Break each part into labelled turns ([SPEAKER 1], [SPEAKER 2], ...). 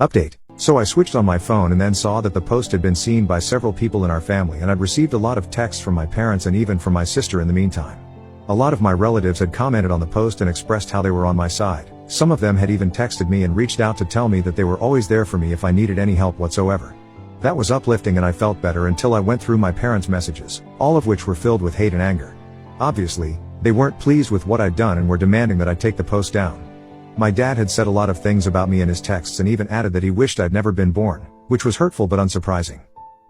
[SPEAKER 1] Update. So I switched on my phone and then saw that the post had been seen by several people in our family, and I'd received a lot of texts from my parents and even from my sister in the meantime. A lot of my relatives had commented on the post and expressed how they were on my side. Some of them had even texted me and reached out to tell me that they were always there for me if I needed any help whatsoever. That was uplifting, and I felt better until I went through my parents' messages, all of which were filled with hate and anger. Obviously, they weren't pleased with what I'd done and were demanding that I take the post down. My dad had said a lot of things about me in his texts and even added that he wished I'd never been born, which was hurtful but unsurprising.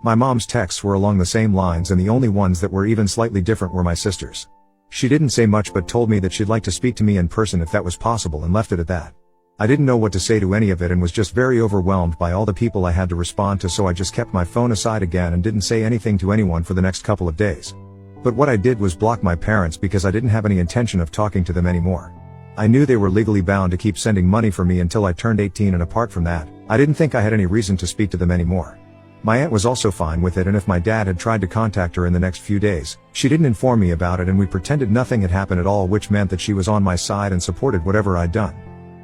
[SPEAKER 1] My mom's texts were along the same lines, and the only ones that were even slightly different were my sister's. She didn't say much but told me that she'd like to speak to me in person if that was possible, and left it at that. I didn't know what to say to any of it and was just very overwhelmed by all the people I had to respond to, so I just kept my phone aside again and didn't say anything to anyone for the next couple of days. But what I did was block my parents because I didn't have any intention of talking to them anymore. I knew they were legally bound to keep sending money for me until I turned 18, and apart from that, I didn't think I had any reason to speak to them anymore. My aunt was also fine with it, and if my dad had tried to contact her in the next few days, she didn't inform me about it, and we pretended nothing had happened at all, which meant that she was on my side and supported whatever I'd done.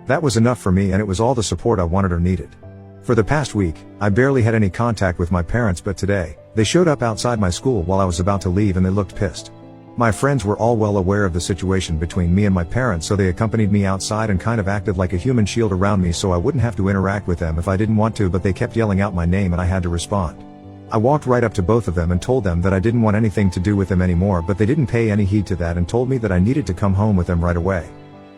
[SPEAKER 1] That was enough for me, and it was all the support I wanted or needed. For the past week, I barely had any contact with my parents, but today, they showed up outside my school while I was about to leave and they looked pissed. My friends were all well aware of the situation between me and my parents, so they accompanied me outside and kind of acted like a human shield around me so I wouldn't have to interact with them if I didn't want to, but they kept yelling out my name and I had to respond. I walked right up to both of them and told them that I didn't want anything to do with them anymore, but they didn't pay any heed to that and told me that I needed to come home with them right away.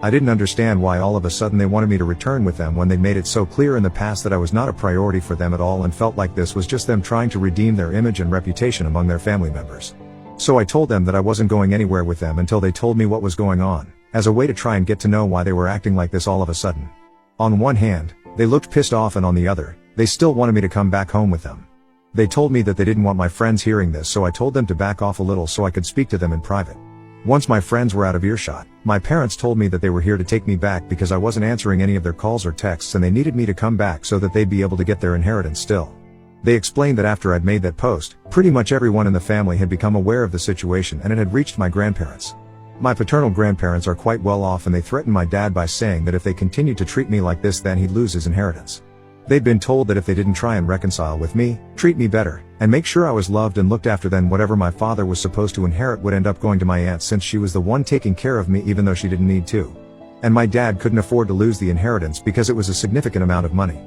[SPEAKER 1] I didn't understand why all of a sudden they wanted me to return with them when they made it so clear in the past that I was not a priority for them at all, and felt like this was just them trying to redeem their image and reputation among their family members. So I told them that I wasn't going anywhere with them until they told me what was going on, as a way to try and get to know why they were acting like this all of a sudden. On one hand, they looked pissed off, and on the other, they still wanted me to come back home with them. They told me that they didn't want my friends hearing this, so I told them to back off a little so I could speak to them in private. Once my friends were out of earshot, my parents told me that they were here to take me back because I wasn't answering any of their calls or texts, and they needed me to come back so that they'd be able to get their inheritance still. They explained that after I'd made that post, pretty much everyone in the family had become aware of the situation and it had reached my grandparents. My paternal grandparents are quite well off, and they threatened my dad by saying that if they continued to treat me like this, then he'd lose his inheritance. They'd been told that if they didn't try and reconcile with me, treat me better, and make sure I was loved and looked after, then whatever my father was supposed to inherit would end up going to my aunt, since she was the one taking care of me even though she didn't need to. And my dad couldn't afford to lose the inheritance because it was a significant amount of money.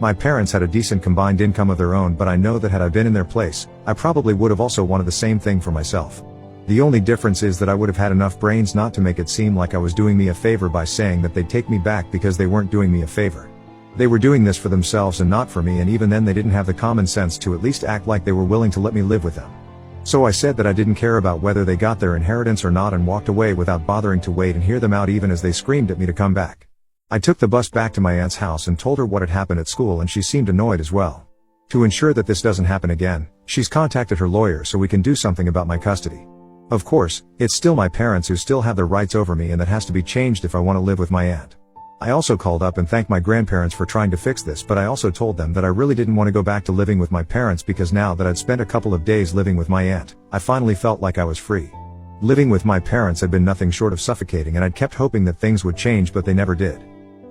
[SPEAKER 1] My parents had a decent combined income of their own, but I know that had I been in their place, I probably would have also wanted the same thing for myself. The only difference is that I would have had enough brains not to make it seem like I was doing me a favor by saying that they'd take me back, because they weren't doing me a favor. They were doing this for themselves and not for me, and even then they didn't have the common sense to at least act like they were willing to let me live with them. So I said that I didn't care about whether they got their inheritance or not, and walked away without bothering to wait and hear them out, even as they screamed at me to come back. I took the bus back to my aunt's house and told her what had happened at school, and she seemed annoyed as well. To ensure that this doesn't happen again, she's contacted her lawyer so we can do something about my custody. Of course, it's still my parents who still have their rights over me, and that has to be changed if I want to live with my aunt. I also called up and thanked my grandparents for trying to fix this, but I also told them that I really didn't want to go back to living with my parents, because now that I'd spent a couple of days living with my aunt, I finally felt like I was free. Living with my parents had been nothing short of suffocating, and I'd kept hoping that things would change, but they never did.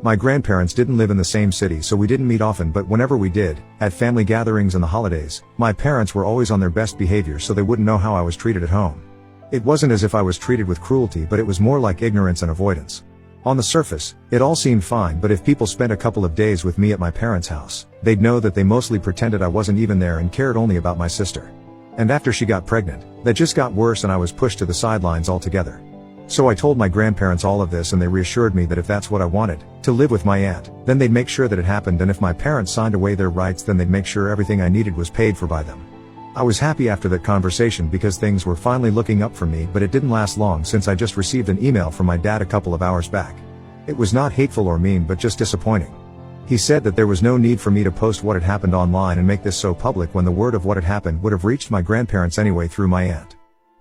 [SPEAKER 1] My grandparents didn't live in the same city, so we didn't meet often, but whenever we did, at family gatherings and the holidays, my parents were always on their best behavior, so they wouldn't know how I was treated at home. It wasn't as if I was treated with cruelty, but it was more like ignorance and avoidance. On the surface, it all seemed fine, but if people spent a couple of days with me at my parents' house, they'd know that they mostly pretended I wasn't even there and cared only about my sister. And after she got pregnant, that just got worse, and I was pushed to the sidelines altogether. So I told my grandparents all of this, and they reassured me that if that's what I wanted, to live with my aunt, then they'd make sure that it happened, and if my parents signed away their rights, then they'd make sure everything I needed was paid for by them. I was happy after that conversation because things were finally looking up for me, but it didn't last long, since I just received an email from my dad a couple of hours back. It was not hateful or mean, but just disappointing. He said that there was no need for me to post what had happened online and make this so public when the word of what had happened would have reached my grandparents anyway through my aunt.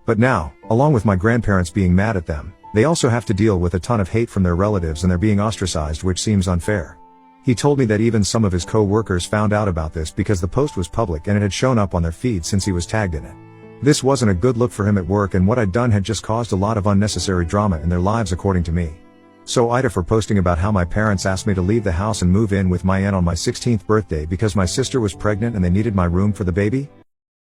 [SPEAKER 1] But now, along with my grandparents being mad at them, they also have to deal with a ton of hate from their relatives, and they're being ostracized, which seems unfair. He told me that even some of his co-workers found out about this because the post was public and it had shown up on their feed since he was tagged in it. This wasn't a good look for him at work, and what I'd done had just caused a lot of unnecessary drama in their lives, according to me. So Ida for posting about how my parents asked me to leave the house and move in with my aunt on my 16th birthday because my sister was pregnant and they needed my room for the baby?